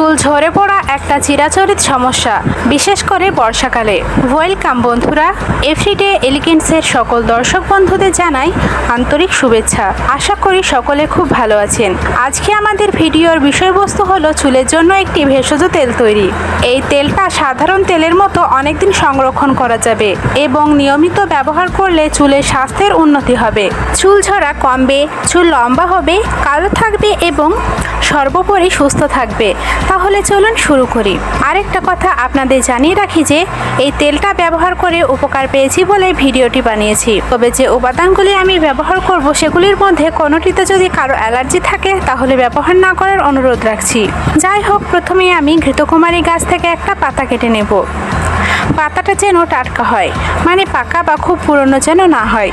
চুল ঝরে পড়া একটা চিরাচরিত সমস্যা, বিশেষ করে বর্ষাকালে। ওয়েলকাম বন্ধুরা, এভরিডে এলিগেন্সের সকল দর্শক বন্ধুদের জানাই আন্তরিক শুভেচ্ছা। আশা করি সকলে খুব ভালো আছেন। আজকে আমাদের ভিডিওর বিষয়বস্তু হলো চুলের জন্য একটি ভেষজ তেল তৈরি। এই তেলটা সাধারণ তেলের মতো অনেকদিন সংরক্ষণ করা যাবে এবং নিয়মিত ব্যবহার করলে চুলের স্বাস্থ্যের উন্নতি হবে। চুল ঝরা কমবে, চুল লম্বা হবে, কালো থাকবে এবং সর্বোপরি সুস্থ থাকবে। তাহলে চলুন শুরু করি। আরেকটা কথা আপনাদের জানিয়ে রাখি যে এই তেলটা ব্যবহার করে উপকার পেয়েছি বলে ভিডিওটি বানিয়েছি। তবে যে উপাদানগুলি আমি ব্যবহার করব সেগুলির মধ্যে কোনোটিতে যদি কারো অ্যালার্জি থাকে তাহলে ব্যবহার না করার অনুরোধ রাখছি। যাই হোক, প্রথমেই আমি ঘৃতকুমারী গাছ থেকে একটা পাতা কেটে নেব। পাতাটা যেন টাটকা হয়, মানে পাকা বা খুব পুরনো যেন না হয়।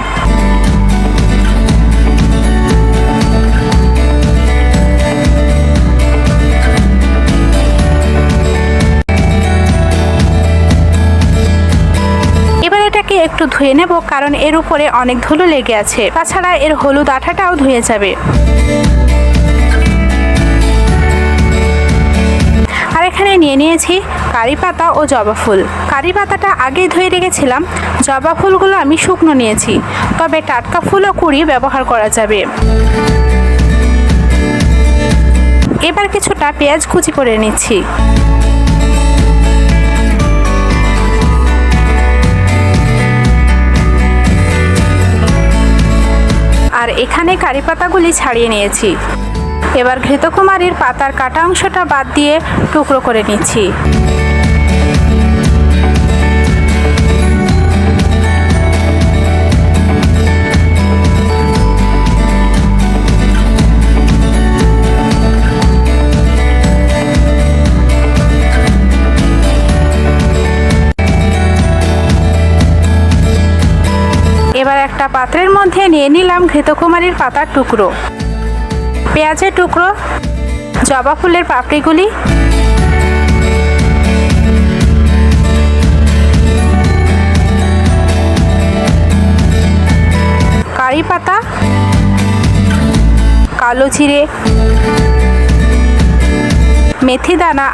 এটাকে একটু ধুয়ে নেব, কারণ এর উপরে অনেক ধুলো লেগে আছে। তাছাড়া এর হলুদ আঠাটাও ধুয়ে যাবে। আর এখানে নিয়ে নিয়েছি কারি পাতা ও জবা ফুল। কারি পাতাটা আগেই ধুয়ে রেখেছিলাম, জবা ফুলগুলো আমি শুকনো নিয়েছি, তবে টাটকা ফুল ও কুড়ি ব্যবহার করা যাবে। এবার কিছুটা পেঁয়াজ কুচি করে নিচ্ছি। আর এখানে কারি পাতাগুলি ছাড়িয়ে নিয়েছি। এবার ঘৃতকুমারীর পাতার কাটা অংশটা বাদ দিয়ে টুকরো করে নিচ্ছি। এবার একটা পাত্রের মধ্যে নিয়ে নিলাম ঘৃতকুমারীর পাতার টুকরো, পেঁয়াজের টুকরো, জবা ফুলের পাপড়িগুলি, কারি পাতা, কালো জিরে, মেথি দানা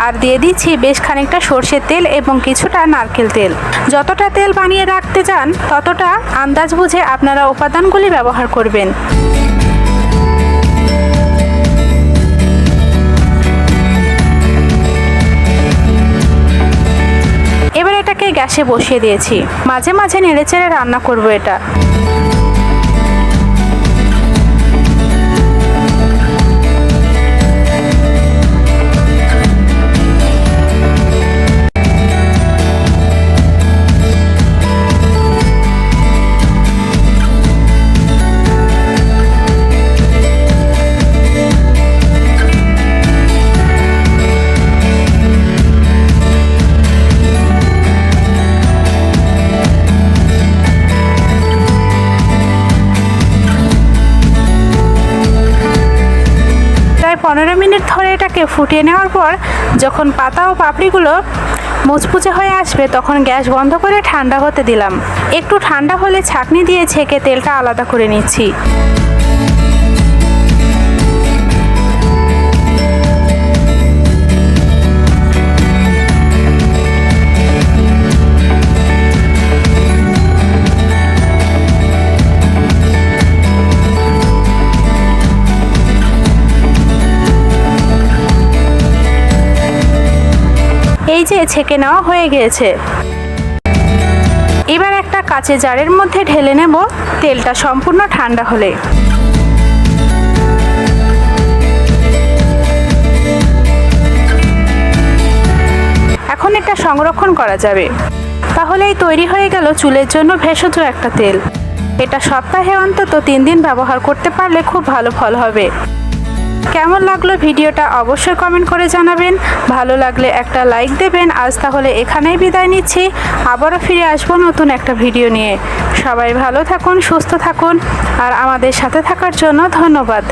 আর দিয়ে দিচ্ছি বেশ খানিকটা সর্ষের তেল এবং কিছুটা নারকেল তেল। যতটা তেল বানিয়ে রাখতে চান ততটা আন্দাজ বুঝে আপনারা উপাদানগুলি ব্যবহার করবেন। এবার এটাকে গ্যাসে বসিয়ে দিয়েছি, মাঝে মাঝে নেড়েচেড়ে রান্না করব এটা। প্রায় 15 মিনিট ধরে এটাকে ফুটিয়ে নেওয়ার পর যখন পাতা ও পাপড়িগুলো মুচমুচে হয়ে আসবে তখন গ্যাস বন্ধ করে ঠান্ডা হতে দিলাম। একটু ঠান্ডা হলে ছাঁকনি দিয়ে ছেঁকে তেলটা আলাদা করে নিচ্ছি। এই যে ছেঁকে নেওয়া হয়ে গিয়েছে। এবার একটা কাচের জারের মধ্যে ঢেলে নেব তেলটা সম্পূর্ণ ঠান্ডা হলে। এখন এটা সংরক্ষণ করা যাবে। তাহলেই তৈরি হয়ে গেল চুলের জন্য ভেষজ একটা তেল। এটা সপ্তাহে অন্তত 3 দিন ব্যবহার করতে পারলে খুব ভালো ফল হবে। কেমন লাগলো ভিডিওটা অবশ্যই কমেন্ট করে জানাবেন। ভালো লাগলে একটা লাইক দেবেন। আজ তাহলে এখানেই বিদায় নিচ্ছি, আবারও ফিরে আসবো নতুন একটা ভিডিও নিয়ে। সবাই ভালো থাকুন, সুস্থ থাকুন আর আমাদের সাথে থাকার জন্য ধন্যবাদ।